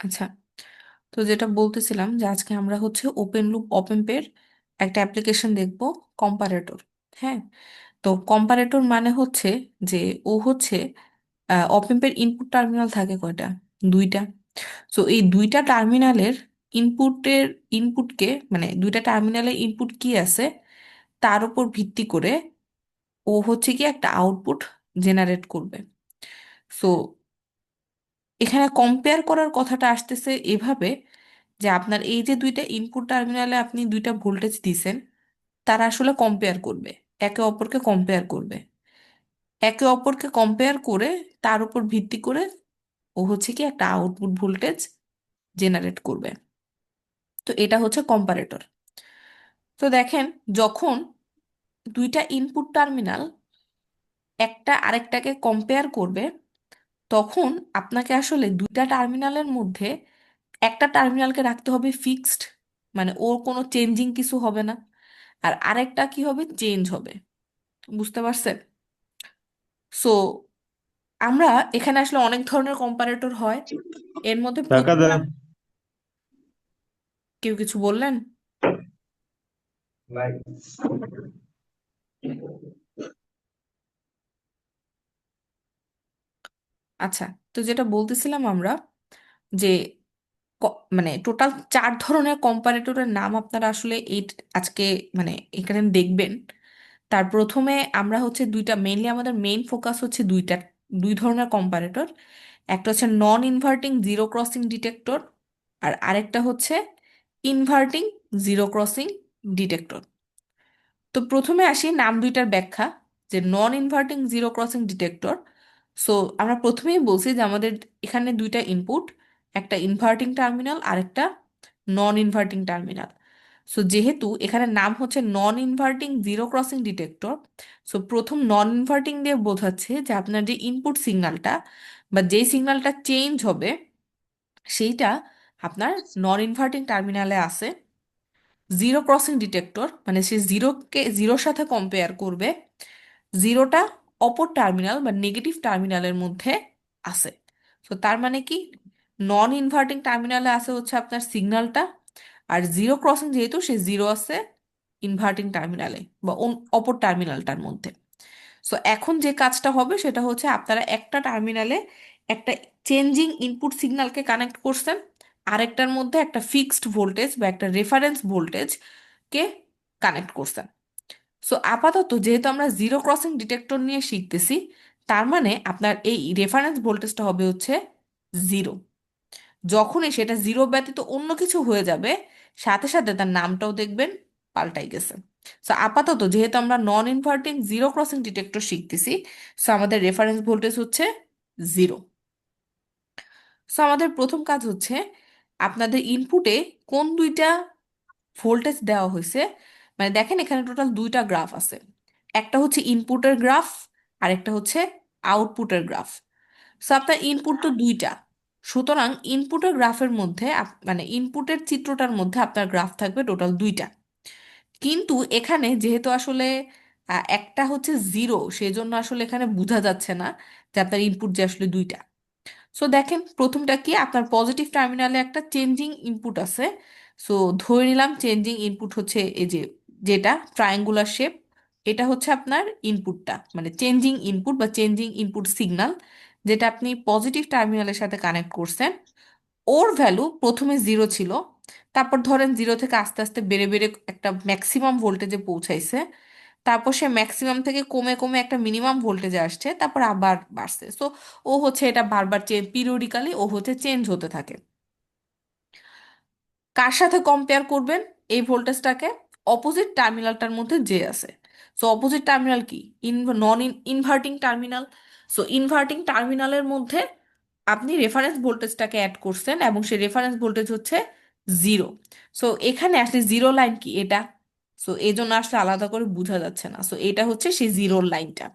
আচ্ছা, তো যেটা বলতেছিলাম যে আজকে আমরা হচ্ছে ওপেন লুপ অপেম্পের একটা অ্যাপ্লিকেশন দেখব, কম্পারেটর। হ্যাঁ, তো কম্পারেটর মানে হচ্ছে যে ও হচ্ছে অপেম্পের ইনপুট টার্মিনাল থাকে কয়টা? দুইটা। সো এই দুইটা টার্মিনালের ইনপুটের ইনপুটকে মানে দুইটা টার্মিনালের ইনপুট কি আছে তার উপর ভিত্তি করে ও হচ্ছে কি একটা আউটপুট জেনারেট করবে। সো এখানে কম্পেয়ার করার কথাটা আসতেছে এভাবে যে আপনার এই যে দুইটা ইনপুট টার্মিনালে আপনি দুইটা ভোল্টেজ দিছেন, তারা আসলে কম্পেয়ার করবে, একে অপরকে কম্পেয়ার করবে। একে অপরকে কম্পেয়ার করে তার উপর ভিত্তি করে ও হচ্ছে কি একটা আউটপুট ভোল্টেজ জেনারেট করবে। তো এটা হচ্ছে কম্পারেটর। তো দেখেন, যখন দুইটা ইনপুট টার্মিনাল একটা আরেকটাকে কম্পেয়ার করবে, তখন আপনাকে আসলে দুইটা টার্মিনালের মধ্যে একটা টার্মিনালকে রাখতে হবে ফিক্সড, মানে ওর কোনো চেঞ্জিং কিছু হবে না। আর আরেকটা কি হবে? চেঞ্জ হবে। বুঝতে পারছেন? সো আমরা এখানে আসলে অনেক ধরনের কম্পারেটর হয়। এর মধ্যে টাকা প্রথমে দেন। কেউ কিছু বললেন? আচ্ছা, তো যেটা বলতেছিলাম আমরা যে মানে টোটাল 4 ধরনের কম্পারেটরের নাম আপনারা আসলে এই আজকে মানে এখানে দেখবেন। তার প্রথমে আমরা হচ্ছে দুইটা, মেইনলি আমাদের মেইন ফোকাস হচ্ছে দুই ধরনের কম্পারেটর। একটা হচ্ছে non inverting zero crossing detector, আর আরেকটা হচ্ছে ইনভার্টিং জিরো ক্রসিং ডিটেক্টর। তো প্রথমে আসি নাম দুইটার ব্যাখ্যা। যে non inverting zero crossing detector, so আমরা প্রথমেই বলছি যে আমাদের এখানে দুইটা ইনপুট, একটা ইনভার্টিং টার্মিনাল আর একটা নন ইনভার্টিং টার্মিনাল। সো যেহেতু এখানে নাম হচ্ছে non inverting zero crossing detector, so প্রথম নন ইনভার্টিং দিয়ে বোঝাচ্ছে যে আপনার যে ইনপুট সিগন্যালটা বা যেই সিগন্যালটা চেঞ্জ হবে সেইটা আপনার নন ইনভার্টিং টার্মিনালে আছে। জিরো ক্রসিং ডিটেক্টর মানে সে জিরোকে জিরোর সাথে কম্পেয়ার করবে, জিরোটা অপর টার্মিনাল বা নেগেটিভ টার্মিনালের মধ্যে আছে। তো তার মানে কি, নন ইনভার্টিং টার্মিনালে আছে হচ্ছে আপনার সিগন্যালটা, আর জিরো ক্রসিং যেহেতু সে জিরো আছে ইনভার্টিং টার্মিনালে বা অপর টার্মিনালটার মধ্যে। সো এখন যে কাজটা হবে সেটা হচ্ছে আপনারা একটা টার্মিনালে একটা চেঞ্জিং ইনপুট সিগন্যালকে কানেক্ট করছেন, আরেকটার মধ্যে একটা ফিক্সড ভোল্টেজ বা একটা রেফারেন্স ভোল্টেজ কে কানেক্ট করছেন। সো আপাতত যেহেতু আমরা জিরো ক্রসিং ডিটেক্টর নিয়ে শিখতেছি, তার মানে আপনার এই রেফারেন্স ভোল্টেজটা হবে হচ্ছে জিরো। যখনই সেটা জিরো ব্যতীত অন্য কিছু হয়ে যাবে, সাথে সাথে তার নামটাও দেখবেন পাল্টাই গেছে। সো আপাতত যেহেতু আমরা নন ইনভার্টিং জিরো ক্রসিং ডিটেক্টর শিখতেছি, সো আমাদের রেফারেন্স ভোল্টেজ হচ্ছে জিরো। সো আমাদের প্রথম কাজ হচ্ছে আপনাদের ইনপুটে কোন দুইটা ভোল্টেজ দেওয়া হয়েছে। মানে দেখেন, এখানে টোটাল দুইটা গ্রাফ আছে। একটা হচ্ছে ইনপুটের গ্রাফ আর একটা হচ্ছে আউটপুটের গ্রাফ। সো আপনার ইনপুট তো দুইটা, সুতরাং ইনপুটের গ্রাফের মধ্যে মানে ইনপুটের চিত্রটার মধ্যে আপনার গ্রাফ থাকবে টোটাল দুইটা। কিন্তু এখানে যেহেতু আসলে একটা হচ্ছে জিরো, সেজন্য আসলে এখানে বোঝা যাচ্ছে না যে আপনার ইনপুট যে আসলে দুইটা। সো দেখেন, প্রথমটা কি, আপনার পজিটিভ টার্মিনালে একটা চেঞ্জিং ইনপুট আছে। সো ধরে নিলাম চেঞ্জিং ইনপুট হচ্ছে এই যে যেটা ট্রায়াঙ্গুলার শেপ, এটা হচ্ছে আপনার ইনপুটটা, মানে চেঞ্জিং ইনপুট বা চেঞ্জিং ইনপুট সিগন্যাল, যেটা আপনি পজিটিভ টার্মিনালের সাথে কানেক্ট করছেন। ওর ভ্যালু প্রথমে জিরো ছিল, তারপর ধরেন জিরো থেকে আস্তে আস্তে বেড়ে বেড়ে একটা ম্যাক্সিমাম ভোল্টেজে পৌঁছাইছে, তারপর সে ম্যাক্সিমাম থেকে কমে কমে একটা মিনিমাম ভোল্টেজে আসছে, তারপর আবার বাড়ছে। সো ও হচ্ছে এটা বারবার পিরিয়ডিক্যালি ও হচ্ছে চেঞ্জ হতে থাকে। কার সাথে কম্পেয়ার করবেন এই ভোল্টেজটাকে? অপোজিট টার্মিনালটার মধ্যে যে আছে। সো অপোজিট টার্মিনাল কি? নন ইনভার্টিং টার্মিনাল। সো ইনভার্টিং টার্মিনালের মধ্যে আপনি রেফারেন্স ভোল্টেজটাকে অ্যাড করছেন এবং সেই রেফারেন্স ভোল্টেজ হচ্ছে জিরো। সো এখানে আসলে জিরো লাইন কি এটা? সো এই জন্য আসলে আলাদা করে বোঝা যাচ্ছে না। সো এটা হচ্ছে সেই জিরো লাইনটা।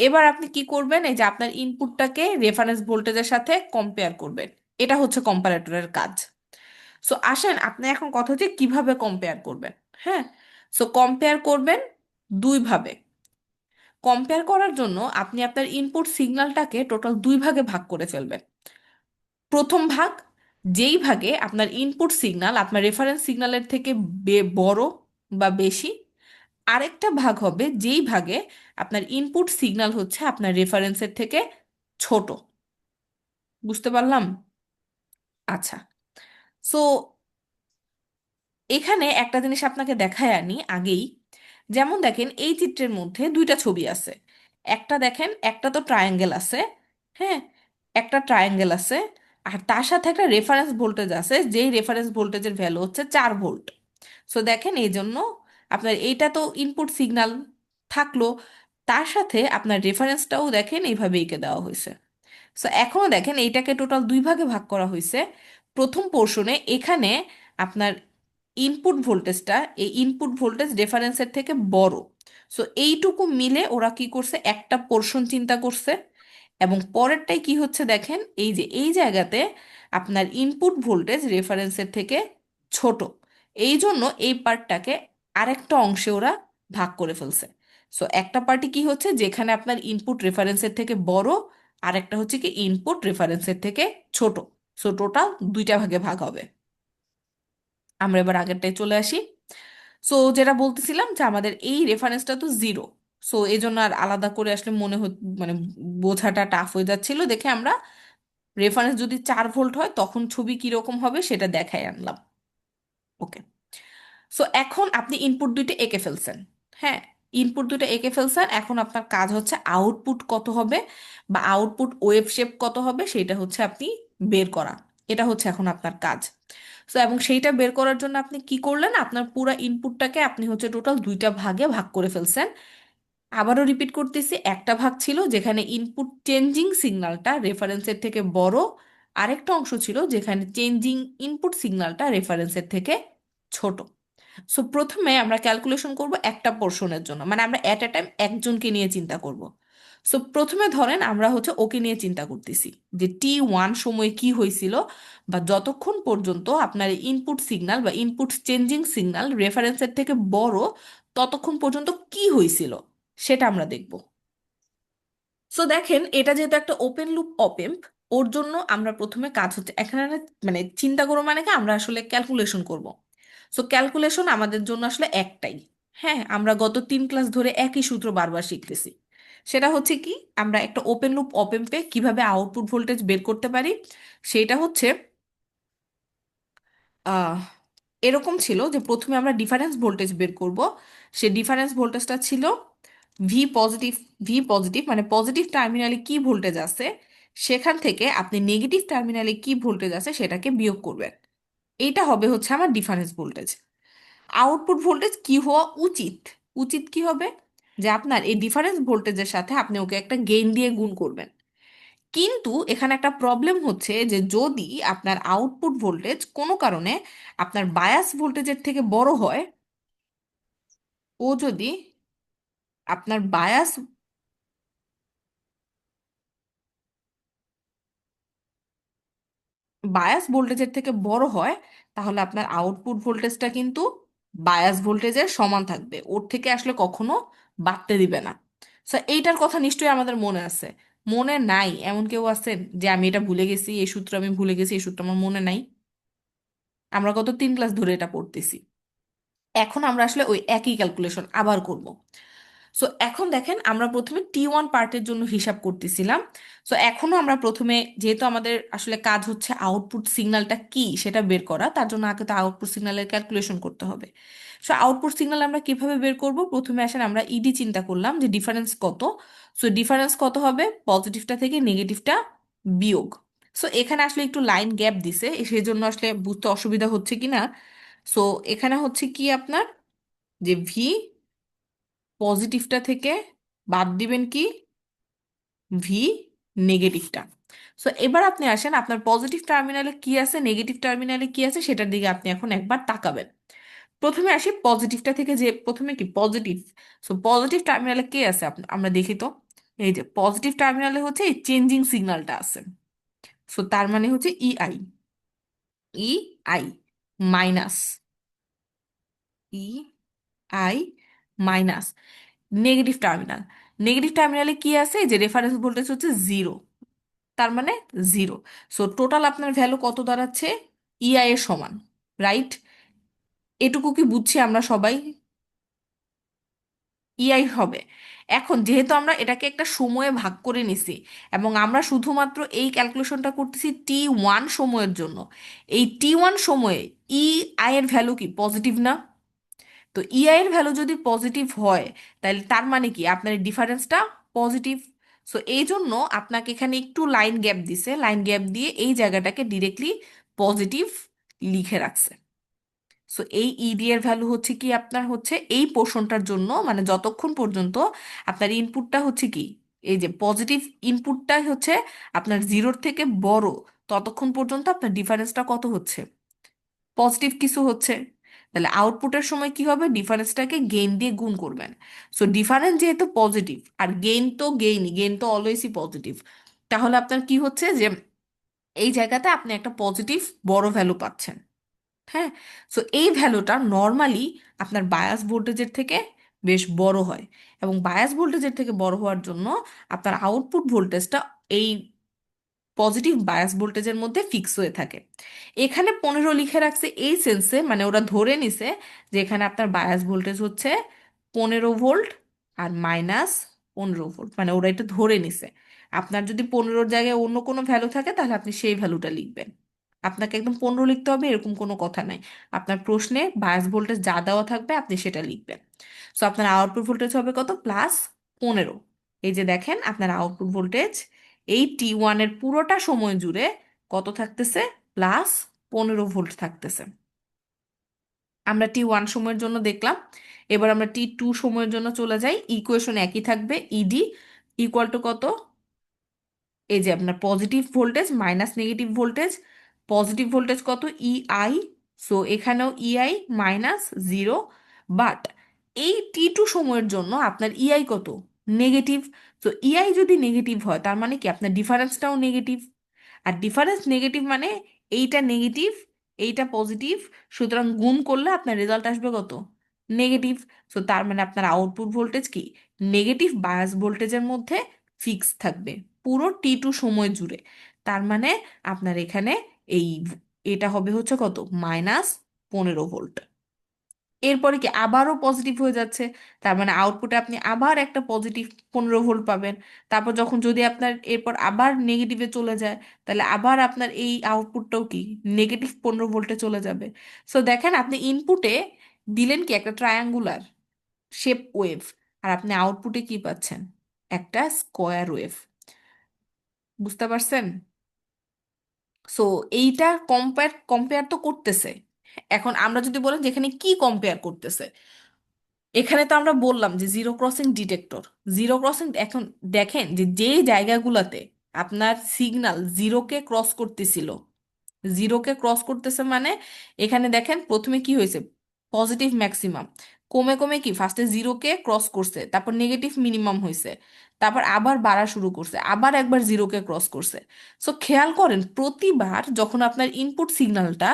এবার আপনি কি করবেন? এই যে আপনার ইনপুটটাকে রেফারেন্স ভোল্টেজের সাথে কম্পেয়ার করবেন। এটা হচ্ছে কম্পারেটরের কাজ। সো আসেন, আপনি এখন কথা হচ্ছে কিভাবে কম্পেয়ার করবেন। হ্যাঁ, সো কম্পেয়ার করবেন দুইভাবে। কম্পেয়ার করার জন্য আপনি আপনার ইনপুট সিগন্যালটাকে টোটাল দুই ভাগে ভাগ করে ফেলবেন। প্রথম ভাগ, যেই ভাগে আপনার ইনপুট সিগন্যাল আপনার রেফারেন্স সিগন্যালের থেকে বড় বা বেশি, আরেকটা ভাগ হবে যেই ভাগে আপনার ইনপুট সিগন্যাল হচ্ছে আপনার রেফারেন্সের থেকে ছোট। বুঝতে পারলাম? আচ্ছা। সো এখানে একটা জিনিস আপনাকে দেখায় আনি আগেই। যেমন দেখেন এই চিত্রের মধ্যে দুইটা ছবি আছে। একটা দেখেন, একটা তো ট্রায়াঙ্গেল আছে। হ্যাঁ, একটা ট্রায়াঙ্গেল আছে। আর তার সাথে একটা রেফারেন্স ভোল্টেজ আছে, যেই রেফারেন্স ভোল্টেজের ভ্যালু হচ্ছে 4 ভোল্ট। সো দেখেন এই জন্য আপনার এইটা তো ইনপুট সিগন্যাল থাকলো, তার সাথে আপনার রেফারেন্সটাও দেখেন এইভাবে এঁকে দেওয়া হয়েছে। সো এখনো দেখেন এইটাকে টোটাল দুই ভাগে ভাগ করা হয়েছে। প্রথম পোর্শনে এখানে আপনার ইনপুট ভোল্টেজটা, এই ইনপুট ভোল্টেজ রেফারেন্সের থেকে বড়। সো এইটুকু মিলে ওরা কি করছে, একটা পোর্শন চিন্তা করছে। এবং পরেরটাই কি হচ্ছে দেখেন, এই যে এই জায়গাতে আপনার ইনপুট ভোল্টেজ রেফারেন্সের থেকে ছোট, এই জন্য এই পার্টটাকে আরেকটা অংশে ওরা ভাগ করে ফেলছে। সো একটা পার্টি কি হচ্ছে, যেখানে আপনার ইনপুট রেফারেন্সের থেকে বড়, আরেকটা হচ্ছে কি ইনপুট রেফারেন্সের থেকে ছোট। সো টোটাল দুইটা ভাগে ভাগ হবে। আমরা এবার আগেরটায় চলে আসি। সো যেটা বলতেছিলাম যে আমাদের এই রেফারেন্সটা তো 0। সো এই জন্য আর আলাদা করে আসলে মানে বোঝাটা টাফ হয়ে যাচ্ছিল দেখে আমরা রেফারেন্স যদি 4 ভোল্ট হয় তখন ছবি কিরকম হবে সেটা দেখাই আনলাম। ওকে। সো এখন আপনি ইনপুট দুইটা এঁকে ফেলছেন। হ্যাঁ, ইনপুট দুটো এঁকে ফেলছেন, এখন আপনার কাজ হচ্ছে আউটপুট কত হবে বা আউটপুট ওয়েভ শেপ কত হবে সেটা হচ্ছে আপনি বের করা। এটা হচ্ছে এখন আপনার কাজ। সো এবং সেইটা বের করার জন্য আপনি কি করলেন, আপনার পুরো ইনপুটটাকে আপনি হচ্ছে টোটাল দুইটা ভাগে ভাগ করে ফেলছেন। আবারও রিপিট করতেছি, একটা ভাগ ছিল যেখানে ইনপুট চেঞ্জিং সিগন্যালটা রেফারেন্সের থেকে বড়, আরেকটা অংশ ছিল যেখানে চেঞ্জিং ইনপুট সিগন্যালটা রেফারেন্সের থেকে ছোট। সো প্রথমে আমরা ক্যালকুলেশন করব একটা পোর্শনের জন্য, মানে আমরা অ্যাট এ টাইম একজনকে নিয়ে চিন্তা করব। সো প্রথমে ধরেন আমরা হচ্ছে ওকে নিয়ে চিন্তা করতেছি যে T1 সময়ে কি হয়েছিল, বা যতক্ষণ পর্যন্ত আপনার ইনপুট সিগন্যাল বা ইনপুট চেঞ্জিং সিগন্যাল রেফারেন্সের থেকে বড়, ততক্ষণ পর্যন্ত কি হয়েছিল সেটা আমরা দেখব। সো দেখেন এটা যেহেতু একটা ওপেন লুপ অপেম্প, ওর জন্য আমরা প্রথমে কাজ হচ্ছে এখানে মানে চিন্তা করবো, মানে কি আমরা আসলে ক্যালকুলেশন করব। সো ক্যালকুলেশন আমাদের জন্য আসলে একটাই। হ্যাঁ, আমরা গত 3 ক্লাস ধরে একই সূত্র বারবার শিখতেছি। সেটা হচ্ছে কি, আমরা একটা ওপেন লুপ অপেম্পে কিভাবে আউটপুট ভোল্টেজ বের করতে পারি, সেটা হচ্ছে আহ এরকম ছিল যে প্রথমে আমরা ডিফারেন্স ভোল্টেজ বের করব। সে ডিফারেন্স ভোল্টেজটা ছিল ভি পজিটিভ। ভি পজিটিভ মানে পজিটিভ টার্মিনালে কি ভোল্টেজ আছে সেখান থেকে আপনি নেগেটিভ টার্মিনালে কি ভোল্টেজ আছে সেটাকে বিয়োগ করবেন। এইটা হবে হচ্ছে আমার ডিফারেন্স ভোল্টেজ। আউটপুট ভোল্টেজ কি হওয়া উচিত, উচিত কি হবে, যে আপনার এই ডিফারেন্স ভোল্টেজের সাথে আপনি ওকে একটা গেইন দিয়ে গুণ করবেন। কিন্তু এখানে একটা প্রবলেম হচ্ছে যে যদি আপনার আউটপুট ভোল্টেজ কোনো কারণে আপনার বায়াস ভোল্টেজের থেকে বড় হয়, ও যদি আপনার বায়াস ভোল্টেজের থেকে বড় হয়, তাহলে আপনার আউটপুট ভোল্টেজটা কিন্তু বায়াস ভোল্টেজের সমান থাকবে, ওর থেকে আসলে কখনো বাড়তে দিবে না। সো এইটার কথা নিশ্চয়ই আমাদের মনে আছে। মনে নাই এমন কেউ আছেন যে আমি এটা ভুলে গেছি, এই সূত্র আমি ভুলে গেছি, এই সূত্র আমার মনে নাই? আমরা গত 3 ক্লাস ধরে এটা পড়তেছি। এখন আমরা আসলে ওই একই ক্যালকুলেশন আবার করব। সো এখন দেখেন আমরা প্রথমে T1 পার্টের জন্য হিসাব করতেছিলাম। সো এখনো আমরা প্রথমে, যেহেতু আমাদের আসলে কাজ হচ্ছে আউটপুট সিগন্যালটা কি সেটা বের করা, তার জন্য আগে তো আউটপুট সিগন্যালের ক্যালকুলেশন করতে হবে। সো আউটপুট সিগন্যাল আমরা কিভাবে বের করব, প্রথমে আসেন আমরা ইডি চিন্তা করলাম যে ডিফারেন্স কত। সো ডিফারেন্স কত হবে, পজিটিভটা থেকে নেগেটিভটা বিয়োগ। সো এখানে আসলে একটু লাইন গ্যাপ দিছে, সেই জন্য আসলে বুঝতে অসুবিধা হচ্ছে কিনা। সো এখানে হচ্ছে কি আপনার, যে ভি পজিটিভটা থেকে বাদ দিবেন কি, ভি নেগেটিভটা। সো এবার আপনি আসেন আপনার পজিটিভ টার্মিনালে কি আছে, নেগেটিভ টার্মিনালে কি আছে সেটার দিকে আপনি এখন একবার তাকাবেন। প্রথমে আসি পজিটিভটা থেকে, যে প্রথমে কি পজিটিভ। সো পজিটিভ টার্মিনালে কে আছে আমরা দেখি তো। এই যে পজিটিভ টার্মিনালে হচ্ছে এই চেঞ্জিং সিগন্যালটা আছে। সো তার মানে হচ্ছে ইআই, ইআই মাইনাস, ইআই মাইনাস নেগেটিভ টার্মিনাল। নেগেটিভ টার্মিনালে কি আছে, যে রেফারেন্স ভোল্টেজ হচ্ছে 0। তার মানে জিরো। সো টোটাল আপনার ভ্যালু কত দাঁড়াচ্ছে? ইআই এর সমান, রাইট? এটুকু কি বুঝছি আমরা সবাই? ইআই হবে। এখন যেহেতু আমরা এটাকে একটা সময়ে ভাগ করে নিছি এবং আমরা শুধুমাত্র এই ক্যালকুলেশনটা করতেছি T1 সময়ের জন্য, এই T1 সময়ে ই আই এর ভ্যালু কি পজিটিভ না? তো ইআই এর ভ্যালু যদি পজিটিভ হয়, তাহলে তার মানে কি আপনার ডিফারেন্সটা পজিটিভ। সো এই জন্য আপনাকে এখানে একটু লাইন গ্যাপ দিছে, লাইন গ্যাপ দিয়ে এই জায়গাটাকে ডিরেক্টলি পজিটিভ লিখে রাখছে। সো এই ইডি এর ভ্যালু হচ্ছে কি আপনার হচ্ছে এই পোর্শনটার জন্য, মানে যতক্ষণ পর্যন্ত আপনার ইনপুটটা হচ্ছে কি, এই যে পজিটিভ ইনপুটটা হচ্ছে আপনার জিরোর থেকে বড়, ততক্ষণ পর্যন্ত আপনার ডিফারেন্সটা কত হচ্ছে? পজিটিভ কিছু হচ্ছে। তাহলে আউটপুটের সময় কি হবে? ডিফারেন্সটাকে গেইন দিয়ে গুণ করবেন। সো ডিফারেন্স যেহেতু পজিটিভ, আর গেইন তো গেইনই, গেইন তো অলওয়েজই পজিটিভ, তাহলে আপনার কি হচ্ছে যে এই জায়গাতে আপনি একটা পজিটিভ বড় ভ্যালু পাচ্ছেন। হ্যাঁ। সো এই ভ্যালুটা নর্মালি আপনার বায়াস ভোল্টেজের থেকে বেশ বড় হয়, এবং বায়াস ভোল্টেজের থেকে বড় হওয়ার জন্য আপনার আউটপুট ভোল্টেজটা এই পজিটিভ বায়াস ভোল্টেজের মধ্যে ফিক্স হয়ে থাকে। এখানে 15 লিখে রাখছে এই সেন্সে, মানে ওরা ধরে নিছে যে এখানে আপনার বায়াস ভোল্টেজ হচ্ছে 15 ভোল্ট আর -15 ভোল্ট, মানে ওরা এটা ধরে নিছে। আপনার যদি 15-র জায়গায় অন্য কোনো ভ্যালু থাকে তাহলে আপনি সেই ভ্যালুটা লিখবেন। আপনাকে একদম 15 লিখতে হবে এরকম কোনো কথা নাই। আপনার প্রশ্নে বায়াস ভোল্টেজ যা দেওয়া থাকবে আপনি সেটা লিখবেন। সো আপনার আউটপুট ভোল্টেজ হবে কত? +15। এই যে দেখেন আপনার আউটপুট ভোল্টেজ এই T1 এর পুরোটা সময় জুড়ে কত থাকতেছে? +15 ভোল্ট থাকতেছে। আমরা T1 সময়ের জন্য দেখলাম। এবার আমরা T2 সময়ের জন্য চলে যাই, ইকুয়েশন একই থাকবে, ইডি ইকুয়াল টু কত? এই যে আপনার positive voltage minus negative voltage, positive voltage কত? ইআই। সো এখানেও ইআই -0। বাট এই T2 সময়ের জন্য আপনার ইআই কত? নেগেটিভ। তো ইআই যদি নেগেটিভ হয় তার মানে কি আপনার ডিফারেন্সটাও নেগেটিভ। আর ডিফারেন্স নেগেটিভ মানে এইটা নেগেটিভ, এইটা পজিটিভ, সুতরাং গুণ করলে আপনার রেজাল্ট আসবে কত? নেগেটিভ। সো তার মানে আপনার আউটপুট ভোল্টেজ কি নেগেটিভ বায়াস ভোল্টেজের মধ্যে ফিক্স থাকবে পুরো T2 সময় জুড়ে। তার মানে আপনার এখানে এই এটা হবে হচ্ছে কত? -15 ভোল্ট। এরপরে কি আবারও পজিটিভ হয়ে যাচ্ছে, তার মানে আউটপুটে আপনি আবার একটা পজিটিভ 15 ভোল্ট পাবেন। তারপর যখন যদি আপনার এরপর আবার নেগেটিভে চলে যায়, তাহলে আবার আপনার এই আউটপুটটাও কি -15 ভোল্টে চলে যাবে। সো দেখেন আপনি ইনপুটে দিলেন কি একটা ট্রায়াঙ্গুলার শেপ ওয়েভ, আর আপনি আউটপুটে কি পাচ্ছেন? একটা স্কোয়ার ওয়েভ। বুঝতে পারছেন? সো এইটা কম্পেয়ার কম্পেয়ার তো করতেছে। এখন আমরা যদি বলেন যে এখানে কি কম্পেয়ার করতেছে, এখানে তো আমরা বললাম যে zero crossing detector. Zero crossing, এখন দেখেন যে যেই জায়গাগুলোতে আপনার সিগন্যাল জিরোকে ক্রস করতেছিল, জিরোকে ক্রস করতেছে মানে এখানে দেখেন প্রথমে কি হয়েছে? পজিটিভ ম্যাক্সিমাম কমে কমে কি ফার্স্টে জিরোকে ক্রস করছে, তারপর নেগেটিভ মিনিমাম হয়েছে, তারপর আবার বাড়া শুরু করছে, আবার একবার জিরোকে ক্রস করছে। সো খেয়াল করেন প্রতিবার যখন আপনার ইনপুট সিগন্যালটা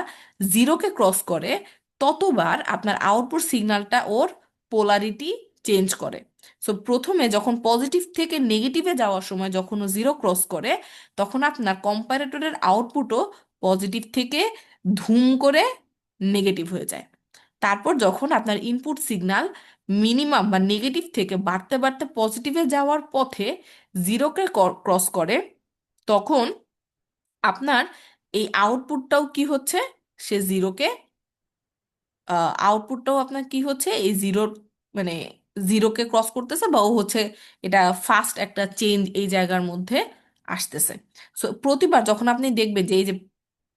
জিরোকে ক্রস করে, ততবার আপনার আউটপুট সিগন্যালটা ওর পোলারিটি চেঞ্জ করে। সো প্রথমে যখন পজিটিভ থেকে নেগেটিভে যাওয়ার সময় যখন ও জিরো ক্রস করে, তখন আপনার কম্পারেটরের আউটপুটও পজিটিভ থেকে ধুম করে নেগেটিভ হয়ে যায়। তারপর যখন আপনার ইনপুট সিগন্যাল মিনিমাম বা নেগেটিভ থেকে বাড়তে বাড়তে পজিটিভে যাওয়ার পথে জিরোকে ক্রস করে, তখন আপনার এই আউটপুটটাও কি হচ্ছে? সে জিরোকে আউটপুটটাও আপনার কি হচ্ছে এই জিরোর, মানে জিরোকে ক্রস করতেছে, বা ও হচ্ছে এটা ফাস্ট একটা চেঞ্জ এই জায়গার মধ্যে আসতেছে। সো প্রতিবার যখন আপনি দেখবেন যে এই যে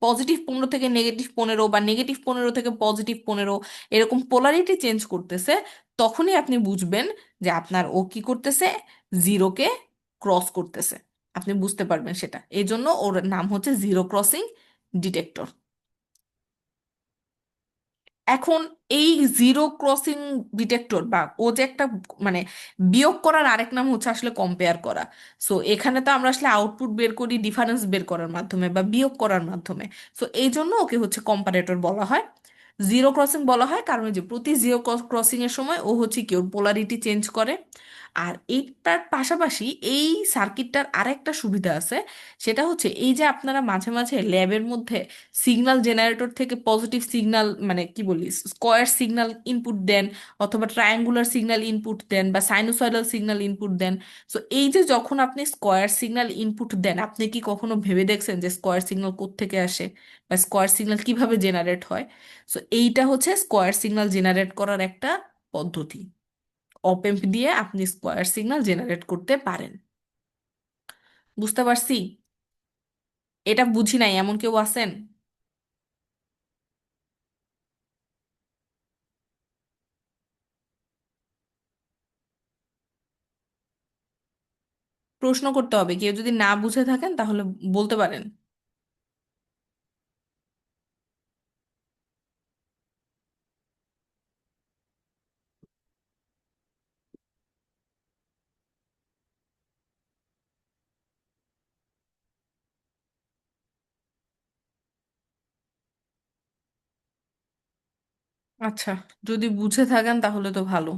+15 থেকে -15 বা -15 থেকে +15 এরকম পোলারিটি চেঞ্জ করতেছে, তখনই আপনি বুঝবেন যে আপনার ও কি করতেছে? জিরোকে ক্রস করতেছে। আপনি বুঝতে পারবেন সেটা, এই জন্য ওর নাম হচ্ছে জিরো ক্রসিং ডিটেক্টর। এখন এই জিরো ক্রসিং ডিটেক্টর বা ও যে একটা, মানে বিয়োগ করার আরেক নাম হচ্ছে আসলে কম্পেয়ার করা। সো এখানে তো আমরা আসলে আউটপুট বের করি ডিফারেন্স বের করার মাধ্যমে বা বিয়োগ করার মাধ্যমে। সো এই জন্য ওকে হচ্ছে কম্পারেটর বলা হয়। জিরো ক্রসিং বলা হয় কারণ ওই যে প্রতি জিরো ক্রসিং এর সময় ও হচ্ছে কি ওর পোলারিটি চেঞ্জ করে। আর এইটার পাশাপাশি এই সার্কিটটার আরেকটা সুবিধা আছে, সেটা হচ্ছে এই যে আপনারা মাঝে মাঝে ল্যাবের মধ্যে সিগন্যাল জেনারেটর থেকে পজিটিভ সিগন্যাল মানে কি বলি স্কোয়ার সিগন্যাল ইনপুট দেন, অথবা ট্রায়াঙ্গুলার সিগন্যাল ইনপুট দেন, বা সাইনোসয়েডাল সিগন্যাল ইনপুট দেন। সো এই যে যখন আপনি স্কোয়ার সিগন্যাল ইনপুট দেন, আপনি কি কখনো ভেবে দেখছেন যে স্কোয়ার সিগন্যাল কোত্থেকে আসে বা স্কোয়ার সিগন্যাল কিভাবে জেনারেট হয়? সো এইটা হচ্ছে স্কোয়ার সিগন্যাল জেনারেট করার একটা পদ্ধতি। অপেম্প দিয়ে আপনি স্কোয়ার সিগন্যাল জেনারেট করতে পারেন। বুঝতে পারছি? এটা বুঝি নাই এমন কেউ আছেন? প্রশ্ন করতে হবে, কেউ যদি না বুঝে থাকেন তাহলে বলতে পারেন। আচ্ছা, যদি বুঝে থাকেন তাহলে তো ভালো।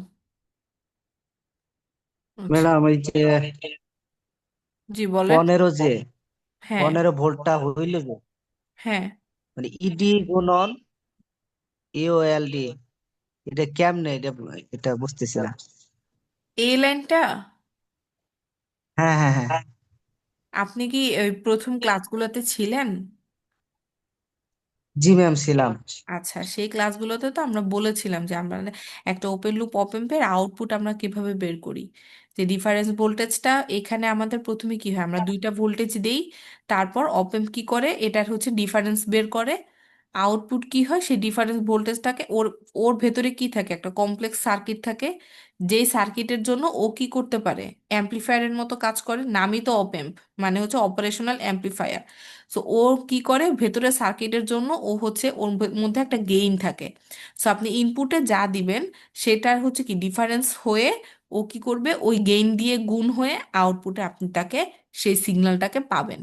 আচ্ছা, ম্যাডাম ওই যে জি বলেন। 15 যে হ্যাঁ। 15 ভোল্টটা হইল যে, হ্যাঁ। মানে ইডি গুণন ইওএলডি, এটা কেমনে এটা, এটা বুঝতেছি না। এই লাইনটা হ্যাঁ হ্যাঁ হ্যাঁ। আপনি কি ওই প্রথম ক্লাসগুলোতে ছিলেন? জি ম্যাম ছিলাম। আচ্ছা, সেই ক্লাসগুলোতে তো আমরা বলেছিলাম যে আমরা একটা ওপেন লুপ অপ এম্পের আউটপুট আমরা কিভাবে বের করি। যে ডিফারেন্স ভোল্টেজটা এখানে আমাদের প্রথমে কি হয়, আমরা দুইটা ভোল্টেজ দেই, তারপর অপ এম্প কি করে, এটার হচ্ছে ডিফারেন্স বের করে। আউটপুট কি হয়, সেই ডিফারেন্স ভোল্টেজটাকে ওর ওর ভেতরে কি থাকে, একটা কমপ্লেক্স সার্কিট থাকে, যেই সার্কিটের জন্য ও কি করতে পারে, অ্যাম্প্লিফায়ারের মতো কাজ করে, নামই তো অপ এম্প, মানে হচ্ছে অপারেশনাল অ্যাম্প্লিফায়ার। সো ও কি করে, ভেতরে সার্কিটের জন্য ও হচ্ছে ওর মধ্যে একটা গেইন থাকে। সো আপনি ইনপুটে যা দিবেন সেটার হচ্ছে কি ডিফারেন্স হয়ে ও কি করবে, ওই গেইন দিয়ে গুণ হয়ে আউটপুটে আপনি তাকে সেই সিগন্যালটাকে পাবেন।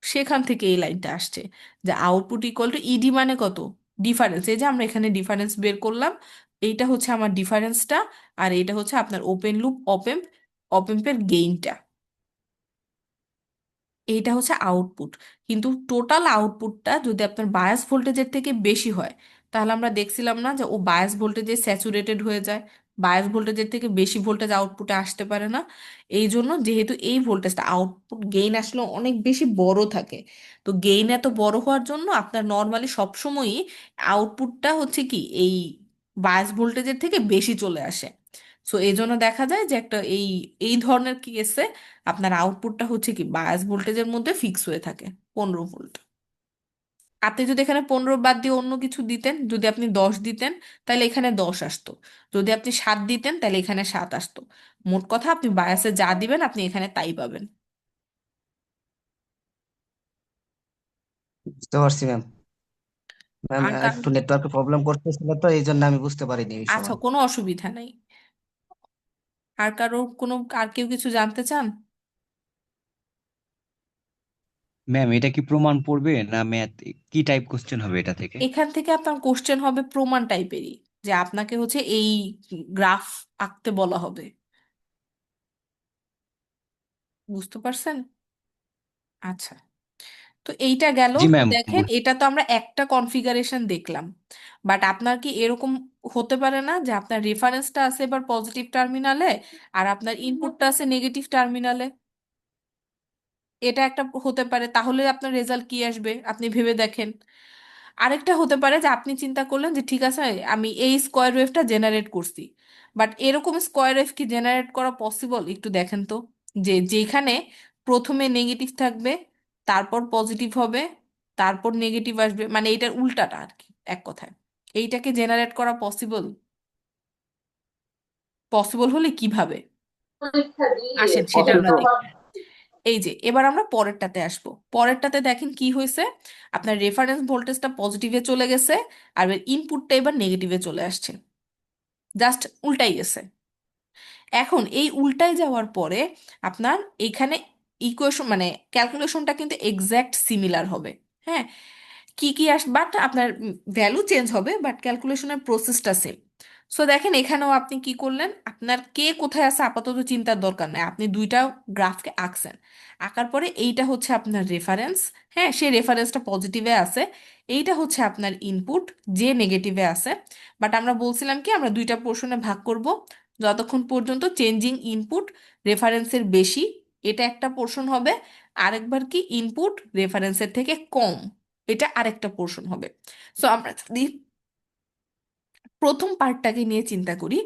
সেখান থেকে এই লাইনটা আসছে যে আউটপুট ইকুয়াল টু ইডি মানে কত, ডিফারেন্স। এই যে আমরা এখানে ডিফারেন্স বের করলাম, এইটা হচ্ছে আমার ডিফারেন্সটা, আর এইটা হচ্ছে আপনার ওপেন লুপ অপেম্প, অপেম্পের গেইনটা। এইটা হচ্ছে আউটপুট। কিন্তু টোটাল আউটপুটটা যদি আপনার বায়াস ভোল্টেজের থেকে বেশি হয়, তাহলে আমরা দেখছিলাম না যে ও বায়াস ভোল্টেজে স্যাচুরেটেড হয়ে যায়, বায়াস ভোল্টেজের থেকে বেশি ভোল্টেজ আউটপুটে আসতে পারে না। এই জন্য যেহেতু এই ভোল্টেজটা আউটপুট গেইন আসলে অনেক বেশি বড় থাকে, তো গেইন এত বড় হওয়ার জন্য আপনার নর্মালি সবসময়ই আউটপুটটা হচ্ছে কি এই বায়াস ভোল্টেজের থেকে বেশি চলে আসে। সো এই জন্য দেখা যায় যে একটা এই এই ধরনের কেসে আপনার আউটপুটটা হচ্ছে কি বায়াস ভোল্টেজের মধ্যে ফিক্স হয়ে থাকে, 15 ভোল্ট। আপনি যদি এখানে 15 বাদ দিয়ে অন্য কিছু দিতেন, যদি আপনি 10 দিতেন তাহলে এখানে 10 আসতো, যদি আপনি 7 দিতেন তাহলে এখানে 7 আসতো। মোট কথা আপনি বায়াসে যা দিবেন আপনি এখানে তাই পাবেন। বুঝতে পারছি ম্যাম। ম্যাম আর কার একটু নেটওয়ার্কের প্রবলেম করতেছিল, তো এই জন্য আমি বুঝতে পারিনি এই আচ্ছা, সময়। কোনো অসুবিধা নেই। আর কারো কোনো, আর কেউ কিছু জানতে চান? ম্যাম এটা কি প্রমাণ পড়বে না ম্যাথ? কি টাইপ কোশ্চেন হবে এটা থেকে? এখান থেকে আপনার কোশ্চেন হবে প্রমাণ টাইপেরই, যে আপনাকে হচ্ছে এই গ্রাফ আঁকতে বলা হবে। বুঝতে পারছেন? আচ্ছা, তো এইটা গেল। জি তো ম্যাম দেখেন, এটা তো আমরা একটা কনফিগারেশন দেখলাম, বাট আপনার কি এরকম হতে পারে না যে আপনার রেফারেন্সটা আছে এবার পজিটিভ টার্মিনালে, আর আপনার ইনপুটটা আছে নেগেটিভ টার্মিনালে? এটা একটা হতে পারে, তাহলে আপনার রেজাল্ট কি আসবে আপনি ভেবে দেখেন। আরেকটা হতে পারে যে আপনি চিন্তা করলেন যে ঠিক আছে, আমি এই স্কোয়ার ওয়েভটা জেনারেট করছি, বাট এরকম স্কোয়ার ওয়েভ কি জেনারেট করা পসিবল একটু দেখেন তো, যে যেখানে প্রথমে নেগেটিভ থাকবে, তারপর পজিটিভ হবে, তারপর নেগেটিভ আসবে, মানে এটার উল্টাটা আর কি, এক কথায় এইটাকে জেনারেট করা পসিবল? পসিবল হলে কিভাবে, আসেন সেটা আমরা দেখি। এই যে এবার আমরা পরেরটাতে আসবো, পরেরটাতে দেখেন কি হয়েছে, আপনার রেফারেন্স ভোল্টেজটা পজিটিভে চলে গেছে, আর ইনপুটটা এবার নেগেটিভে চলে আসছে, জাস্ট উল্টাই গেছে। এখন এই উল্টায় যাওয়ার পরে আপনার এখানে ইকুয়েশন মানে ক্যালকুলেশনটা কিন্তু এক্স্যাক্ট সিমিলার হবে। হ্যাঁ, কি কি বাট আপনার ভ্যালু চেঞ্জ হবে, বাট ক্যালকুলেশনের প্রসেসটা সেম। সো দেখেন এখানেও আপনি কি করলেন, আপনার কে কোথায় আছে আপাতত চিন্তার দরকার নাই, আপনি দুইটা গ্রাফকে আঁকছেন। আঁকার পরে এইটা হচ্ছে আপনার রেফারেন্স, হ্যাঁ সেই রেফারেন্সটা পজিটিভে আছে, এইটা হচ্ছে আপনার ইনপুট যে নেগেটিভে আছে। বাট আমরা বলছিলাম কি আমরা দুইটা পোর্শনে ভাগ করব, যতক্ষণ পর্যন্ত চেঞ্জিং ইনপুট রেফারেন্সের বেশি এটা একটা পোর্শন হবে, আরেকবার কি ইনপুট রেফারেন্সের থেকে কম এটা আরেকটা পোর্শন হবে। সো আমরা যদি প্রথম পার্টটাকে নিয়ে চিন্তা করি,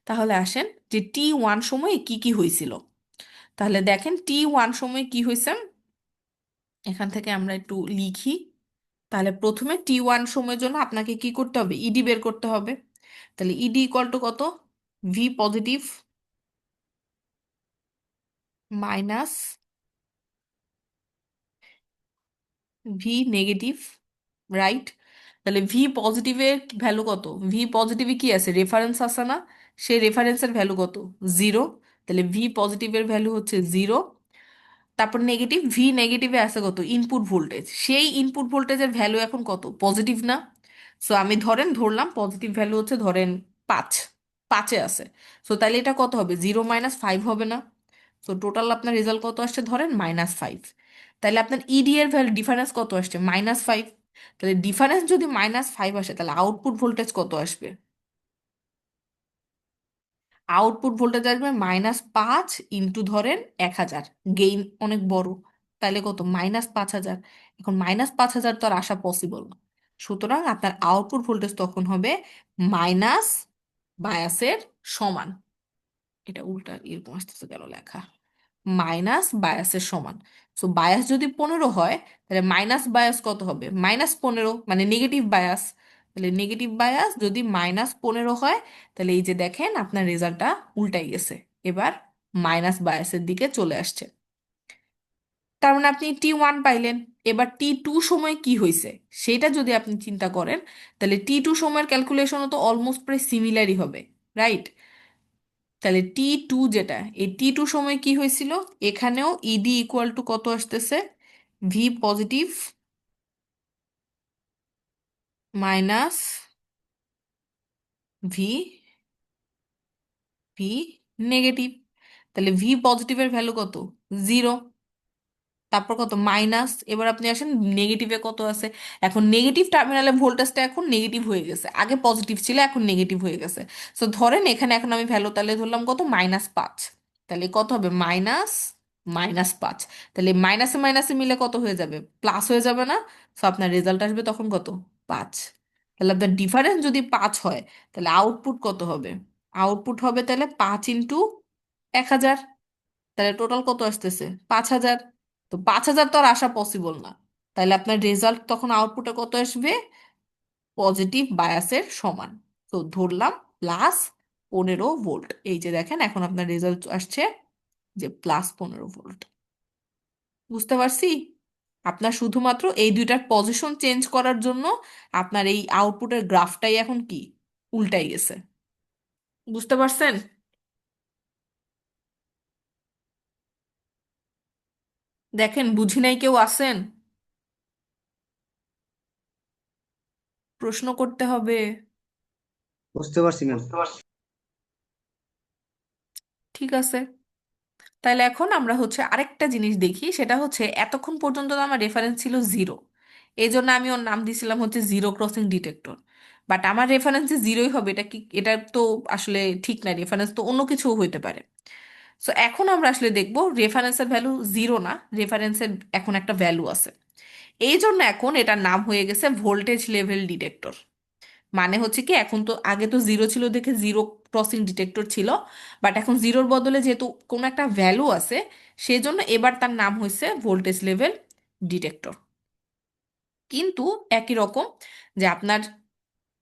তাহলে আসেন যে T1 সময়ে কি কি হয়েছিল। তাহলে দেখেন T1 সময়ে কি হয়েছে, এখান থেকে আমরা একটু লিখি। তাহলে প্রথমে T1 সময়ের জন্য আপনাকে কি করতে হবে, ইডি বের করতে হবে। তাহলে ইডি ইকুয়াল টু কত, V positive minus V negative, right. তাহলে ভি পজিটিভের ভ্যালু কত, ভি পজিটিভে কি আছে, রেফারেন্স আছে না, সেই রেফারেন্সের ভ্যালু কত, 0। তাহলে ভি পজিটিভের ভ্যালু হচ্ছে 0। তারপর নেগেটিভ, ভি নেগেটিভে আছে কত, ইনপুট ভোল্টেজ, সেই ইনপুট ভোল্টেজের ভ্যালু এখন কত, পজিটিভ না। সো আমি ধরলাম পজিটিভ ভ্যালু হচ্ছে ধরেন 5, 5-এ আছে। সো তাহলে এটা কত হবে, 0 - 5 হবে না। সো টোটাল আপনার রেজাল্ট কত আসছে ধরেন -5। তাহলে আপনার ইডি এর ভ্যালু ডিফারেন্স কত আসছে, -5। তাহলে ডিফারেন্স যদি -5 আসে তাহলে আউটপুট ভোল্টেজ কত আসবে, আউটপুট ভোল্টেজ আসবে -5 ইন্টু ধরেন 1000, গেইন অনেক বড়, তাহলে কত, -5000। এখন -5000 তো আর আসা পসিবল না, সুতরাং আপনার আউটপুট ভোল্টেজ তখন হবে মাইনাস বায়াসের সমান। এটা উল্টা এরকম আসতেছে কেন লেখা, মাইনাস বায়াসের সমান। সো বায়াস যদি 15 হয় তাহলে মাইনাস বায়াস কত হবে, -15, মানে নেগেটিভ বায়াস। তাহলে নেগেটিভ বায়াস যদি -15 হয়, তাহলে এই যে দেখেন আপনার রেজাল্টটা উল্টাই গেছে, এবার মাইনাস বায়াসের দিকে চলে আসছে। তার মানে আপনি T1 পাইলেন। এবার T2 সময় কি হয়েছে সেটা যদি আপনি চিন্তা করেন, তাহলে T2 সময়ের ক্যালকুলেশনও তো অলমোস্ট প্রায় সিমিলারই হবে, রাইট। তাহলে T2 যেটা, এই T2 সময় কি হয়েছিল, এখানেও ইডি ইকুয়াল টু কত আসতেছে, V positive minus V V negative. তাহলে ভি পজিটিভের ভ্যালু কত, 0। তারপর কত, মাইনাস, এবার আপনি আসেন নেগেটিভে কত আছে, এখন নেগেটিভ টার্মিনালে ভোল্টেজটা এখন নেগেটিভ হয়ে গেছে, আগে পজিটিভ ছিল এখন নেগেটিভ হয়ে গেছে। সো ধরেন এখানে এখন আমি ভ্যালু তাহলে ধরলাম কত, -5। তাহলে কত হবে, মাইনাস -5। তাহলে মাইনাসে মাইনাসে মিলে কত হয়ে যাবে, প্লাস হয়ে যাবে না। সো আপনার রেজাল্ট আসবে তখন কত, 5। তাহলে আপনার ডিফারেন্স যদি 5 হয় তাহলে আউটপুট কত হবে, আউটপুট হবে তাহলে 5 × 1000। তাহলে টোটাল কত আসতেছে, 5000। তো 5000 তো আর আসা পসিবল না, তাহলে আপনার রেজাল্ট তখন আউটপুটে কত আসবে, পজিটিভ বায়াসের সমান। তো ধরলাম +15 ভোল্ট, এই যে দেখেন এখন আপনার রেজাল্ট আসছে যে +15 ভোল্ট। বুঝতে পারছি, আপনার শুধুমাত্র এই দুইটার পজিশন চেঞ্জ করার জন্য আপনার এই আউটপুটের গ্রাফটাই এখন কি, উল্টাই গেছে। বুঝতে পারছেন? দেখেন বুঝি নাই কেউ আসেন, প্রশ্ন করতে হবে। বুঝতে পারছি ম্যাম। ঠিক আছে, তাহলে এখন আমরা হচ্ছে আরেকটা জিনিস দেখি, সেটা হচ্ছে এতক্ষণ পর্যন্ত তো আমার রেফারেন্স ছিল 0, এই জন্য আমি ওর নাম দিছিলাম হচ্ছে জিরো ক্রসিং ডিটেক্টর। বাট আমার রেফারেন্সে 0ই হবে, এটা কি, এটা তো আসলে ঠিক না, রেফারেন্স তো অন্য কিছু হইতে পারে। সো এখন আমরা আসলে দেখব রেফারেন্সের ভ্যালু 0 না, রেফারেন্সের এখন একটা ভ্যালু আছে, এই জন্য এখন এটার নাম হয়ে গেছে ভোল্টেজ লেভেল ডিটেক্টর। মানে হচ্ছে কি, এখন তো আগে তো 0 ছিল দেখে জিরো ক্রসিং ডিটেক্টর ছিল, বাট এখন জিরোর বদলে যেহেতু কোনো একটা ভ্যালু আছে, সেই জন্য এবার তার নাম হয়েছে ভোল্টেজ লেভেল ডিটেক্টর। কিন্তু একই রকম, যে আপনার,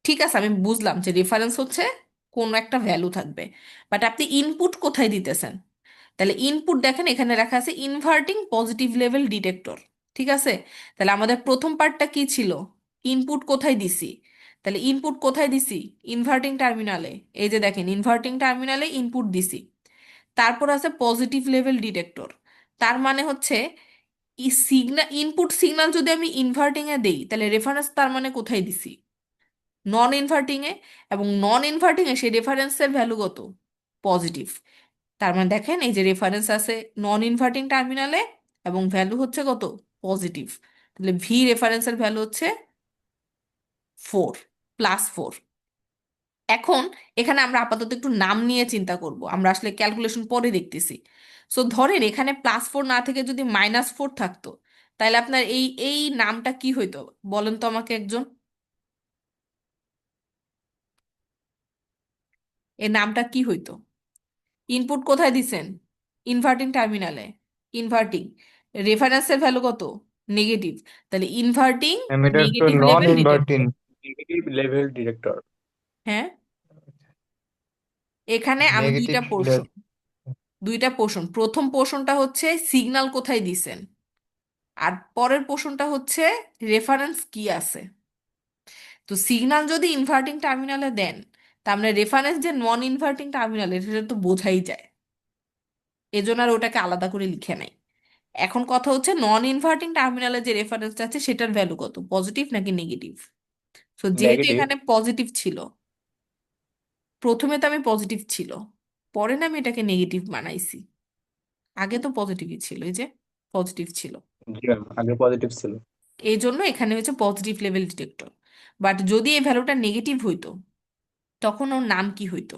ঠিক আছে আমি বুঝলাম যে রেফারেন্স হচ্ছে কোনো একটা ভ্যালু থাকবে, বাট আপনি ইনপুট কোথায় দিতেছেন, তাহলে ইনপুট দেখেন এখানে রাখা আছে ইনভার্টিং পজিটিভ লেভেল ডিটেক্টর। ঠিক আছে, তাহলে আমাদের প্রথম পার্টটা কি ছিল, ইনপুট কোথায় দিছি, তাহলে ইনপুট কোথায় দিছি, ইনভার্টিং টার্মিনালে, এই যে দেখেন ইনভার্টিং টার্মিনালে ইনপুট দিছি। তারপর আছে পজিটিভ লেভেল ডিটেক্টর, তার মানে হচ্ছে এই সিগন্যাল, ইনপুট সিগন্যাল যদি আমি ইনভার্টিং এ দেই তাহলে রেফারেন্স তার মানে কোথায় দিছি, নন ইনভার্টিং এ, এবং নন ইনভার্টিং এ সেই রেফারেন্সের ভ্যালু কত? পজিটিভ। তার মানে দেখেন এই যে রেফারেন্স আছে নন ইনভার্টিং টার্মিনালে এবং ভ্যালু হচ্ছে কত? পজিটিভ। তাহলে ভি রেফারেন্সের ভ্যালু হচ্ছে 4, +4। এখন এখানে আমরা আপাতত একটু নাম নিয়ে চিন্তা করব, আমরা আসলে ক্যালকুলেশন পরে দেখতেছি। সো ধরেন এখানে +4 না থেকে যদি -4 থাকতো, তাহলে আপনার এই এই নামটা কি হইতো বলেন তো আমাকে একজন। এই নামটা কি হইতো? ইনপুট কোথায় দিছেন? ইনভার্টিং টার্মিনালে। ইনভার্টিং, রেফারেন্সের ভ্যালু কত? নেগেটিভ। তাহলে ইনভার্টিং ম্যাম এটা তো negative non level inverting detector. Negative level detector. হ্যাঁ, এখানে আমি নেগেটিভ দুইটা পোর্শন, প্রথম পোর্শনটা হচ্ছে সিগন্যাল কোথায় দিছেন, আর পরের পোর্শনটা হচ্ছে রেফারেন্স কি আছে। তো সিগন্যাল যদি ইনভার্টিং টার্মিনালে দেন, তার মানে রেফারেন্স যে নন ইনভার্টিং টার্মিনালে, সেটা তো বোঝাই যায়, এজন্য আর ওটাকে আলাদা করে লিখে নাই। এখন কথা হচ্ছে নন ইনভার্টিং টার্মিনালে যে রেফারেন্সটা আছে সেটার ভ্যালু কত, পজিটিভ নাকি নেগেটিভ? তো যেহেতু নেগেটিভ। এখানে পজিটিভ ছিল, প্রথমে তো আমি পজিটিভ ছিল, পরে না আমি এটাকে নেগেটিভ বানাইছি। আগে তো পজিটিভই ছিল, এই যে পজিটিভ ছিল, জি ম্যাম, আগে পজিটিভ ছিল। এই জন্য এখানে হচ্ছে পজিটিভ লেভেল ডিটেক্টর। বাট যদি এই ভ্যালুটা নেগেটিভ হইতো, তখন ওর নাম কি হইতো?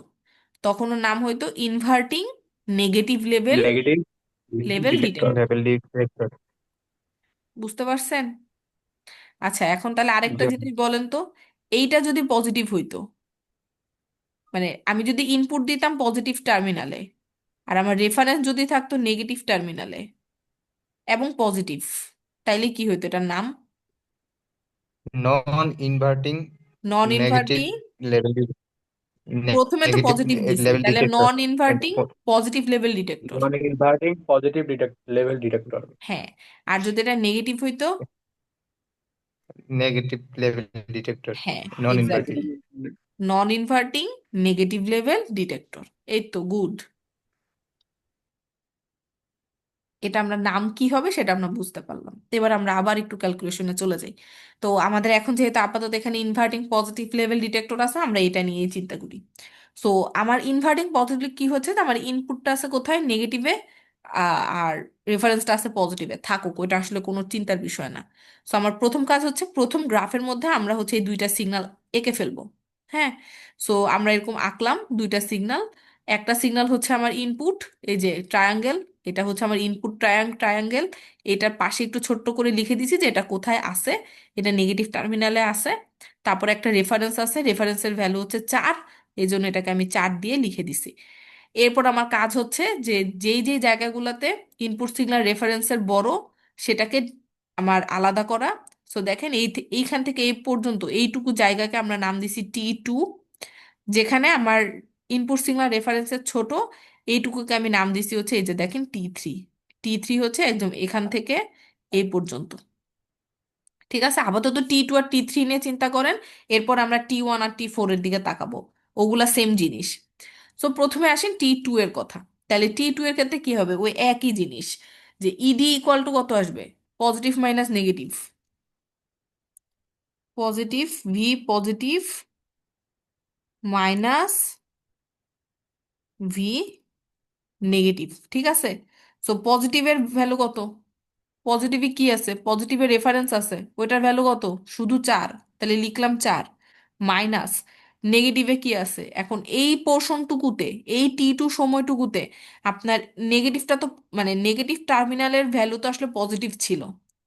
তখন ওর নাম হইতো inverting negative level negative level detector detector. Level detector. বুঝতে পারছেন? আচ্ছা, এখন তাহলে আরেকটা জি জিনিস বলেন তো, এইটা যদি পজিটিভ হইতো, মানে আমি যদি ইনপুট দিতাম পজিটিভ টার্মিনালে, আর আমার রেফারেন্স যদি থাকতো নেগেটিভ টার্মিনালে এবং পজিটিভ, তাইলে কি হইতো এটার নাম? Non inverting non negative inverting, level প্রথমে তো নেগেটিভ পজিটিভ দিছি, লেভেল তাহলে detector. Non inverting positive level detector. Non inverting positive level detector. হ্যাঁ, আর যদি এটা নেগেটিভ হইতো? Negative level detector. হ্যাঁ, non inverting. Exactly, non inverting negative level detector. এই তো, গুড। এটা আমরা নাম কি হবে সেটা আমরা বুঝতে পারলাম। তো এবার আমরা আবার একটু ক্যালকুলেশনে চলে যাই। তো আমাদের এখন যেহেতু আপাতত এখানে ইনভার্টিং পজিটিভ লেভেল ডিটেক্টর আছে, আমরা এটা নিয়েই চিন্তা করি। সো আমার ইনভার্টিং পজিটিভ কি হচ্ছে, যে আমার ইনপুটটা আছে কোথায়? নেগেটিভে, আর রেফারেন্সটা আছে পজিটিভে, থাকুক, ওইটা আসলে কোনো চিন্তার বিষয় না। সো আমার প্রথম কাজ হচ্ছে প্রথম গ্রাফের মধ্যে আমরা হচ্ছে এই দুইটা সিগন্যাল এঁকে ফেলবো। হ্যাঁ, সো আমরা এরকম আঁকলাম দুইটা সিগন্যাল। একটা সিগন্যাল হচ্ছে আমার ইনপুট, এই যে ট্রায়াঙ্গেল, এটা হচ্ছে আমার ইনপুট ট্রায়াঙ্গেল। এটার পাশে একটু ছোট্ট করে লিখে দিছি যে এটা কোথায় আছে, এটা নেগেটিভ টার্মিনালে আছে। তারপর একটা রেফারেন্স আছে, রেফারেন্সের ভ্যালু হচ্ছে 4, এই জন্য এটাকে আমি 4 দিয়ে লিখে দিছি। এরপর আমার কাজ হচ্ছে যে যেই যেই জায়গাগুলোতে ইনপুট সিগন্যাল রেফারেন্সের বড়, সেটাকে আমার আলাদা করা। সো দেখেন এইখান থেকে এই পর্যন্ত এইটুকু জায়গাকে আমরা নাম দিছি T2। যেখানে আমার ইনপুট সিগন্যাল রেফারেন্সের ছোট, এইটুকুকে আমি নাম দিছি হচ্ছে এই যে দেখেন T3। T3 হচ্ছে একদম এখান থেকে এই পর্যন্ত। ঠিক আছে, আপাতত T2 আর T3 নিয়ে চিন্তা করেন, এরপর আমরা T1 আর T4 এর দিকে তাকাবো, ওগুলা সেম জিনিস। সো প্রথমে আসেন T2 এর কথা। তাহলে T2 এর ক্ষেত্রে কি হবে? ওই একই জিনিস, যে ইডি ইকুয়াল টু কত আসবে? Positive minus negative, positive V positive minus V negative. ঠিক আছে, সো পজিটিভের ভ্যালু কত? পজিটিভে কি আছে? পজিটিভের রেফারেন্স আছে, ওইটার ভ্যালু কত? শুধু 4, তাহলে লিখলাম 4, মাইনাস নেগেটিভে কি আছে? এখন এই পোর্শনটুকুতে, এই T2 সময়টুকুতে আপনার নেগেটিভটা তো, মানে নেগেটিভ টার্মিনালের ভ্যালু তো আসলে পজিটিভ ছিল,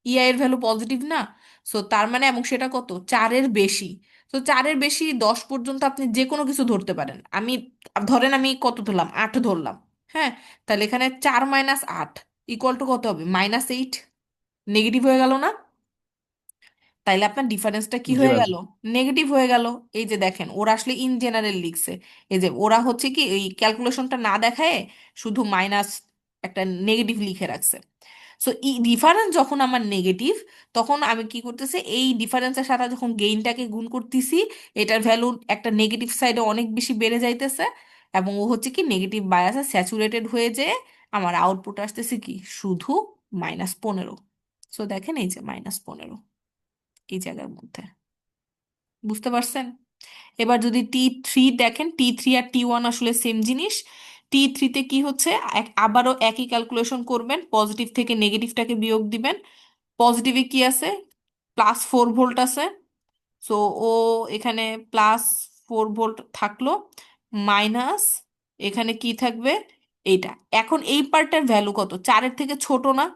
ইআই এর ভ্যালু পজিটিভ না? সো তার মানে, এবং সেটা কত? 4-এর বেশি। তো 4-এর বেশি 10 পর্যন্ত আপনি যে কোনো কিছু ধরতে পারেন। আমি ধরেন আমি কত ধরলাম? 8 ধরলাম। হ্যাঁ, তাহলে এখানে 4 - 8 ইকুয়াল টু কত হবে? -8। নেগেটিভ হয়ে গেল না? তাইলে আপনার ডিফারেন্সটা কি জি হয়ে ম্যাম। গেল? নেগেটিভ হয়ে গেল। এই যে দেখেন, ওরা আসলে ইন জেনারেল লিখছে, এই যে ওরা হচ্ছে কি এই ক্যালকুলেশনটা না দেখায় শুধু মাইনাস একটা নেগেটিভ লিখে রাখছে। সো এই ডিফারেন্স যখন আমার নেগেটিভ, তখন আমি কি করতেছি, এই ডিফারেন্সের সাথে যখন গেইনটাকে গুণ করতেছি, এটার ভ্যালু একটা নেগেটিভ সাইডে অনেক বেশি বেড়ে যাইতেছে, এবং ও হচ্ছে কি নেগেটিভ বায়াসে স্যাচুরেটেড হয়ে যেয়ে আমার আউটপুট আসতেছে কি? শুধু -15। সো দেখেন এই যে -15 এই জায়গার মধ্যে। বুঝতে পারছেন? এবার যদি T3 দেখেন, T3 আর T1 আসলে সেম জিনিস। T3-তে কি হচ্ছে, আবারও একই ক্যালকুলেশন করবেন, পজিটিভ থেকে নেগেটিভটাকে বিয়োগ দিবেন। পজিটিভে কি আছে, +4 ভোল্ট আছে। সো ও এখানে +4 ভোল্ট থাকলো, মাইনাস এখানে কি থাকবে, এইটা। এখন এই পার্টটার ভ্যালু কত, 4-এর থেকে ছোট না?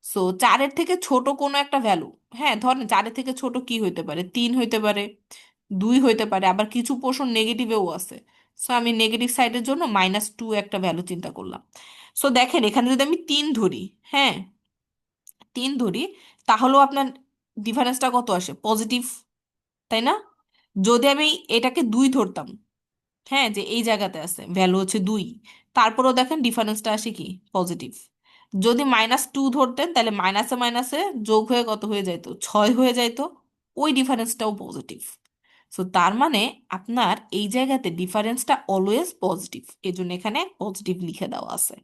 সো 4-এর থেকে ছোট কোনো একটা ভ্যালু, হ্যাঁ ধরেন 4-এর থেকে ছোট কি হইতে পারে, 3 হইতে পারে, 2 হইতে পারে, আবার কিছু পোর্শন নেগেটিভেও আছে। সো আমি নেগেটিভ সাইডের জন্য -2 একটা ভ্যালু চিন্তা করলাম। সো দেখেন এখানে যদি আমি 3 ধরি, হ্যাঁ 3 ধরি, তাহলেও আপনার ডিফারেন্সটা কত আসে, পজিটিভ, তাই না? যদি আমি এটাকে 2 ধরতাম, হ্যাঁ যে এই জায়গাতে আছে ভ্যালু হচ্ছে 2, তারপরেও দেখেন ডিফারেন্সটা আসে কি, পজিটিভ। যদি -2 ধরতেন, তাহলে মাইনাসে মাইনাসে যোগ হয়ে কত হয়ে যাইতো, 6 হয়ে যাইতো, ওই ডিফারেন্সটাও পজিটিভ। সো তার মানে আপনার এই জায়গাতে ডিফারেন্সটা অলওয়েজ পজিটিভ, এই জন্য এখানে পজিটিভ লিখে দেওয়া আছে।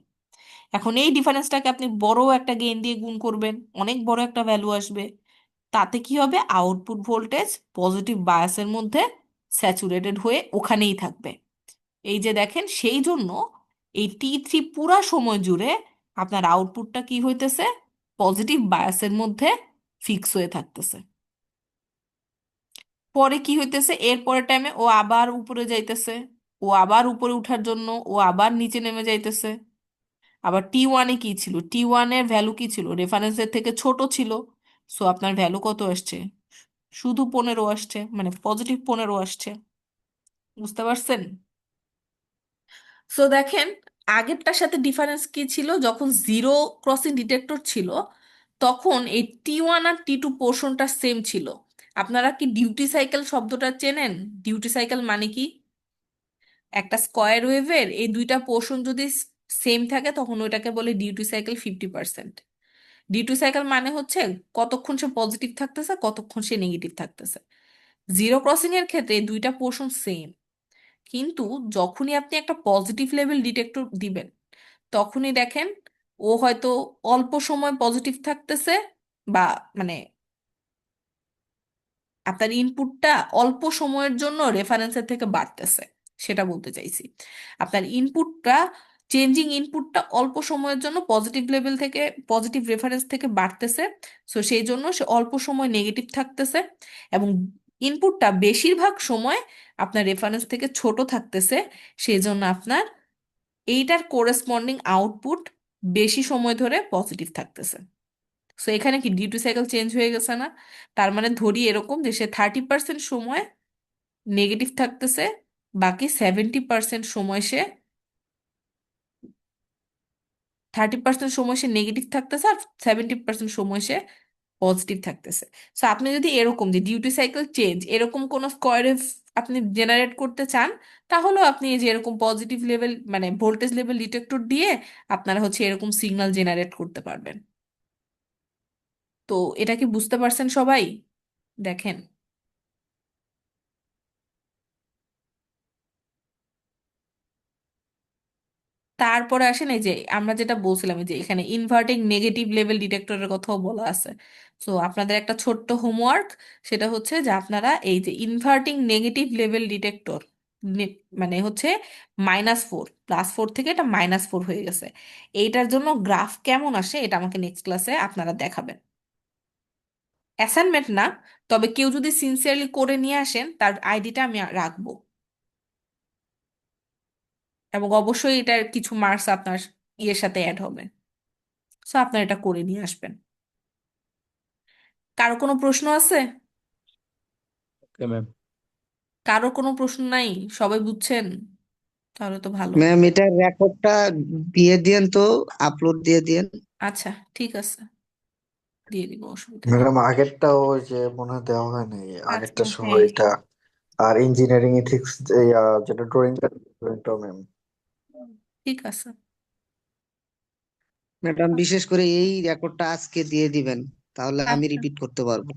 এখন এই ডিফারেন্সটাকে আপনি বড় একটা গেইন দিয়ে গুণ করবেন, অনেক বড় একটা ভ্যালু আসবে। তাতে কি হবে, আউটপুট ভোল্টেজ পজিটিভ বায়াসের মধ্যে স্যাচুরেটেড হয়ে ওখানেই থাকবে। এই যে দেখেন, সেই জন্য এই T3 পুরা সময় জুড়ে আপনার আউটপুটটা কি হইতেছে, পজিটিভ বায়াসের মধ্যে ফিক্স হয়ে থাকতেছে। পরে কি হইতেছে, এর পরের টাইমে ও আবার উপরে যাইতেছে, ও আবার উপরে উঠার জন্য ও আবার নিচে নেমে যাইতেছে। আবার T1-এ কি ছিল, T1-এর ভ্যালু কি ছিল, রেফারেন্সের থেকে ছোট ছিল। সো আপনার ভ্যালু কত আসছে, শুধু 15 আসছে, মানে +15 আসছে। বুঝতে পারছেন? সো দেখেন, আগেরটার সাথে ডিফারেন্স কি ছিল, যখন জিরো ক্রসিং ডিটেক্টর ছিল তখন এই T1 আর T2 পোর্শনটা সেম ছিল। আপনারা কি ডিউটি সাইকেল শব্দটা চেনেন? ডিউটি সাইকেল মানে কি, একটা স্কোয়ার ওয়েভের এই দুইটা পোর্শন যদি সেম থাকে তখন ওইটাকে বলে ডিউটি সাইকেল 50%। ডিউটি সাইকেল মানে হচ্ছে কতক্ষণ সে পজিটিভ থাকতেছে, কতক্ষণ সে নেগেটিভ থাকতেছে। জিরো ক্রসিং এর ক্ষেত্রে এই দুইটা পোর্শন সেম, কিন্তু যখনই আপনি একটা পজিটিভ লেভেল ডিটেক্টর দিবেন, তখনই দেখেন ও হয়তো অল্প সময় পজিটিভ থাকতেছে, বা মানে আপনার ইনপুটটা অল্প সময়ের জন্য রেফারেন্সের থেকে বাড়তেছে, সেটা বলতে চাইছি। আপনার ইনপুটটা, চেঞ্জিং ইনপুটটা অল্প সময়ের জন্য পজিটিভ লেভেল থেকে, পজিটিভ রেফারেন্স থেকে বাড়তেছে। সো সেই জন্য সে অল্প সময় নেগেটিভ থাকতেছে, এবং ইনপুটটা বেশিরভাগ সময় আপনার রেফারেন্স থেকে ছোট থাকতেছে। সেই জন্য আপনার এইটার কোরেসপন্ডিং আউটপুট বেশি সময় ধরে পজিটিভ থাকতেছে। সো এখানে কি ডিউটি সাইকেল চেঞ্জ হয়ে গেছে না? তার মানে ধরি এরকম যে সে 30% সময় নেগেটিভ থাকতেছে, বাকি 70% সময় সে, 30% সময় সে নেগেটিভ থাকতেছে, আর 70% সময় সে পজিটিভ থাকতেছে। সো আপনি যদি এরকম যে ডিউটি সাইকেল চেঞ্জ এরকম কোন স্কোয়ারে আপনি জেনারেট করতে চান, তাহলেও আপনি এই যে এরকম পজিটিভ লেভেল মানে ভোল্টেজ লেভেল ডিটেক্টর দিয়ে আপনারা হচ্ছে এরকম সিগন্যাল জেনারেট করতে পারবেন। তো এটা কি বুঝতে পারছেন সবাই? দেখেন, তারপরে আসেন এই যে আমরা যেটা বলছিলাম, এই যে এখানে ইনভার্টিং নেগেটিভ লেভেল ডিটেক্টরের কথাও বলা আছে। তো আপনাদের একটা ছোট্ট হোমওয়ার্ক, সেটা হচ্ছে যে আপনারা এই যে ইনভার্টিং নেগেটিভ লেভেল ডিটেক্টর, মানে হচ্ছে -4, +4 থেকে এটা -4 হয়ে গেছে, এইটার জন্য গ্রাফ কেমন আসে এটা আমাকে নেক্সট ক্লাসে আপনারা দেখাবেন। অ্যাসাইনমেন্ট না, তবে কেউ যদি সিনসিয়ারলি করে নিয়ে আসেন তার আইডিটা আমি রাখবো, এবং অবশ্যই এটার কিছু মার্কস আপনার ইয়ের সাথে অ্যাড হবে। সো আপনার এটা করে নিয়ে আসবেন। কারো কোনো প্রশ্ন আছে? Okay ma'am. কারো কোনো প্রশ্ন নাই? সবাই বুঝছেন? তাহলে তো ভালো। ম্যাম এটার রেকর্ডটা দিয়ে দিয়েন তো, আপলোড দিয়ে দিয়েন। আচ্ছা, ঠিক আছে, দিয়ে দিব, অসুবিধা নেই। ম্যাডাম আগেরটা ওই যে মনে হয় দেওয়া হয় নাই, আচ্ছা, আগেরটা সহ হ্যাঁ, এটা। আর ইঞ্জিনিয়ারিং এথিক্স যেটা ড্রয়িংটাও ম্যাম। ঠিক আছে। ম্যাডাম বিশেষ করে এই রেকর্ডটা আজকে দিয়ে দিবেন, তাহলে আমি আচ্ছা, রিপিট করতে পারবো।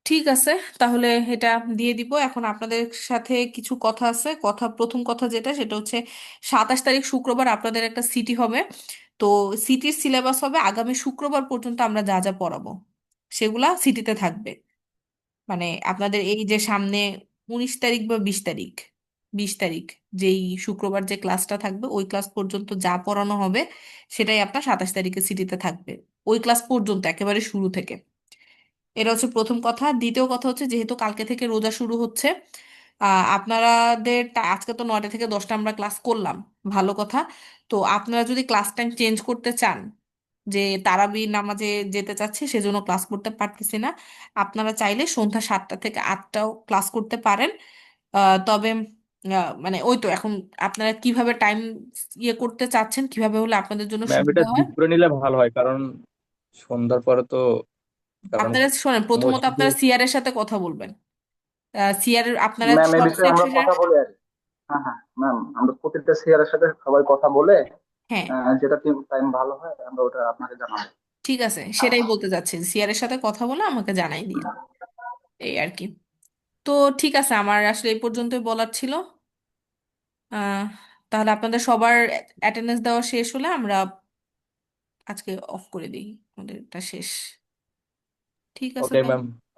ঠিক আছে, তাহলে এটা দিয়ে দিব। এখন আপনাদের সাথে কিছু কথা আছে। প্রথম কথা যেটা, সেটা হচ্ছে 27 তারিখ শুক্রবার আপনাদের একটা সিটি হবে। তো সিটির সিলেবাস হবে আগামী শুক্রবার পর্যন্ত আমরা যা যা পড়াবো সেগুলা সিটিতে থাকবে। মানে আপনাদের এই যে সামনে 19 তারিখ বা 20 তারিখ, 20 তারিখ, যেই শুক্রবার যে ক্লাসটা থাকবে ওই ক্লাস পর্যন্ত যা পড়ানো হবে সেটাই আপনার 27 তারিখে সিটিতে থাকবে, ওই ক্লাস পর্যন্ত একেবারে শুরু থেকে। এটা হচ্ছে প্রথম কথা। দ্বিতীয় কথা হচ্ছে যেহেতু কালকে থেকে রোজা শুরু হচ্ছে, আপনাদের আজকে তো 9টা থেকে 10টা আমরা ক্লাস করলাম, ভালো কথা। তো আপনারা যদি ক্লাস টাইম চেঞ্জ করতে চান, যে তারাবি নামাজে যেতে চাচ্ছে সেজন্য ক্লাস করতে পারতেছি না, আপনারা চাইলে সন্ধ্যা 7টা থেকে 8টাও ক্লাস করতে পারেন। তবে মানে ওই তো এখন আপনারা কিভাবে টাইম ইয়ে করতে চাচ্ছেন, কিভাবে হলে আপনাদের জন্য ম্যাম এটা সুবিধা হয়। দুপুরে নিলে ভালো হয়, কারণ সন্ধ্যার পরে তো, কারণ আপনারা শোনেন, প্রথমত মসজিদে। আপনারা সিআর এর সাথে কথা বলবেন। সিআর আপনারা ম্যাম এই সব বিষয়ে আমরা সেকশনের, কথা বলে আর কি। হ্যাঁ হ্যাঁ ম্যাম, আমরা প্রতিটা সিআরের সাথে সবাই কথা বলে হ্যাঁ যেটা টাইম ভালো হয় আমরা ওটা আপনাকে জানাবো। ঠিক আছে, সেটাই বলতে চাচ্ছি, সিআর এর সাথে কথা বলে আমাকে জানাই দিন, এই আর কি। তো ঠিক আছে, আমার আসলে এই পর্যন্তই বলার ছিল। আহ তাহলে আপনাদের সবার অ্যাটেন্ডেন্স দেওয়া শেষ হলে আমরা আজকে অফ করে দিই, আমাদের এটা শেষ। ঠিক আছে ওকে ভাই। ম্যাম।